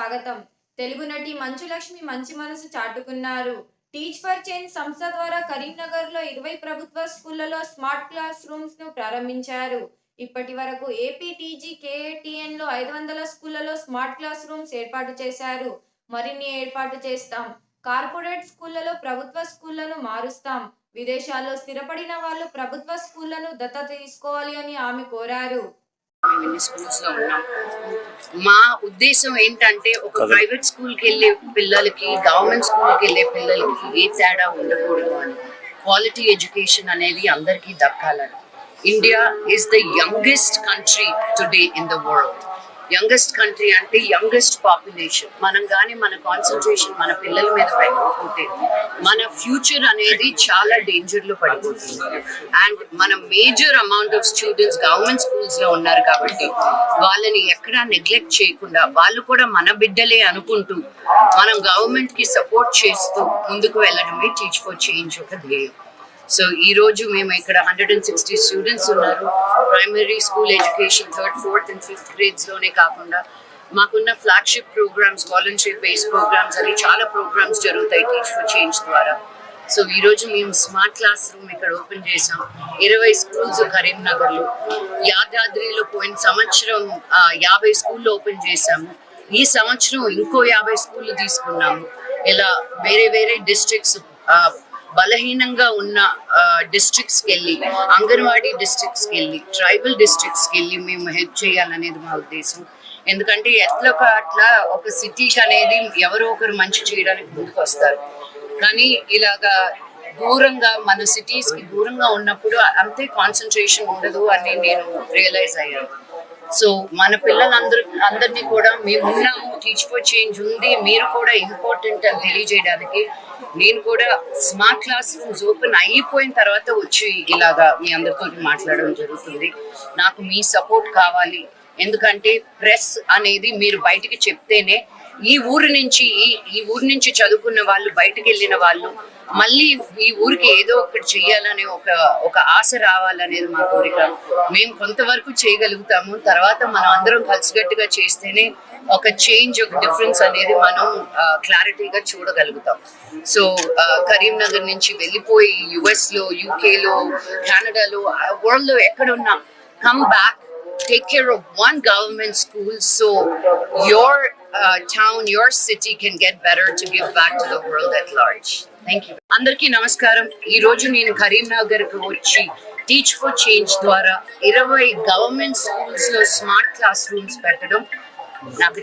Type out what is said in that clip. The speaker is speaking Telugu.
స్వాగతం. తెలుగు నటి మంచు లక్ష్మి మంచి మనసు చాటుకున్నారు. టీచ్ ఫర్ చేంజ్ సంస్థ ద్వారా కరీంనగర్లో 20 ప్రభుత్వ స్కూళ్లలో స్మార్ట్ క్లాస్ రూమ్స్ ను ప్రారంభించారు. ఇప్పటి వరకు ఏపీ టీజీ కేఏటీఎన్లో 500 స్కూళ్లలో స్మార్ట్ క్లాస్ రూమ్స్ ఏర్పాటు చేశారు. మరిన్ని ఏర్పాటు చేస్తాం. కార్పొరేట్ స్కూళ్లలో ప్రభుత్వ స్కూళ్లను మారుస్తాం. విదేశాల్లో స్థిరపడిన వాళ్ళు ప్రభుత్వ స్కూళ్లను దత్తత తీసుకోవాలి అని ఆమె కోరారు. స్కూల్స్ లో ఉన్నాం. మా ఉద్దేశం ఏంటంటే ఒక ప్రైవేట్ స్కూల్ కి వెళ్ళే పిల్లలకి గవర్నమెంట్ స్కూల్ కి వెళ్ళే పిల్లలకి ఏ తేడా ఉండకూడదు అని, క్వాలిటీ ఎడ్యుకేషన్ అనేది అందరికీ దక్కాలని. India is the youngest country today in the world. Youngest country అంటే యంగెస్ట్ పాపులేషన్. మనం కానీ మన కాన్సన్ట్రేషన్ మన పిల్లల మీద పెట్టకపోతే మన ఫ్యూచర్ అనేది చాలా డేంజర్లో పడిపోతుంది. అండ్ మన major amount of students government schools లో ఉన్నారు కాబట్టి వాళ్ళని ఎక్కడా నెగ్లెక్ట్ చేయకుండా వాళ్ళు కూడా మన బిడ్డలే అనుకుంటూ మనం గవర్నమెంట్ కి సపోర్ట్ చేస్తూ ముందుకు వెళ్ళడమే టీచ్ ఫర్ చేంజ్ ఒక ధ్యేయం. సో ఈ రోజు మేము ఇక్కడ 160 స్టూడెంట్స్ ఉన్నారు. Primary school education 3rd, 4th and 5th grades లోనే కాకుండా మాకున్న flagship programmes, voluntary based programmes అని చాలా ప్రోగ్రామ్స్ జరుగుతాయి టీచ్ ఫర్ చేంజ్ ద్వారా. సో ఈ రోజు మేము స్మార్ట్ క్లాస్ రూమ్ ఇక్కడ ఓపెన్ చేసాం. 20 స్కూల్స్ కరీంనగర్లో, యాదాద్రిలో పోయిన సంవత్సరం 50 స్కూళ్ళు ఓపెన్ చేసాము. ఈ సంవత్సరం ఇంకో 50 స్కూళ్ళు తీసుకున్నాము. ఇలా వేరే వేరే డిస్ట్రిక్ట్స్, బలహీనంగా ఉన్న డిస్ట్రిక్ట్స్కి వెళ్ళి, అంగన్వాడీ డిస్ట్రిక్ట్స్కి వెళ్ళి, ట్రైబల్ డిస్ట్రిక్ట్స్కి వెళ్ళి మేము హెల్ప్ చేయాలనేది మా ఉద్దేశం. ఎందుకంటే అట్లా ఒక సిటీకి అనేది ఎవరో ఒకరు మంచి చేయడానికి ముందుకు వస్తారు. కానీ ఇలాగా దూరంగా మన సిటీస్కి దూరంగా ఉన్నప్పుడు అంతే కాన్సన్ట్రేషన్ ఉండదు అని నేను రియలైజ్ అయ్యాను. సో మన పిల్లలందరినీ కూడా మేము ఉన్నాము, టీచ్ ఫర్ చేంజ్ ఉంది, మీరు కూడా ఇంపార్టెంట్ అని తెలియజేయడానికి నేను కూడా స్మార్ట్ క్లాస్ రూమ్స్ ఓపెన్ అయిపోయిన తర్వాత వచ్చి ఇలాగా మీ అందరితో మాట్లాడడం జరుగుతుంది. నాకు మీ సపోర్ట్ కావాలి. ఎందుకంటే ప్రెస్ అనేది మీరు బయటికి చెప్తేనే ఈ ఊరి నుంచి చదువుకున్న వాళ్ళు, బయటకు వెళ్ళిన వాళ్ళు మళ్ళీ ఈ ఊరికి ఏదో ఒకటి చెయ్యాలనే ఒక ఆశ రావాలనేది మా కోరిక. మేము కొంతవరకు చేయగలుగుతాము. తర్వాత మనం అందరం కలిసికట్టుగా చేస్తేనే ఒక చేంజ్, ఒక డిఫరెన్స్ అనేది మనం క్లారిటీగా చూడగలుగుతాం. సో కరీంనగర్ నుంచి వెళ్ళిపోయి US లో, UK లో, కెనడాలో, వరల్డ్ లో ఎక్కడున్నా come back, take care of one government school so your town, your city can get better to give back to the world at large. Thank you. అందరికీ నమస్కారం. ఈ రోజు నేను కరీంనగర్కి వచ్చి టీచ్ ఫర్ చేంజ్ ద్వారా 20 గవర్నమెంట్ స్కూల్స్ లో స్మార్ట్ క్లాస్ రూమ్స్ పెట్టడం నాకు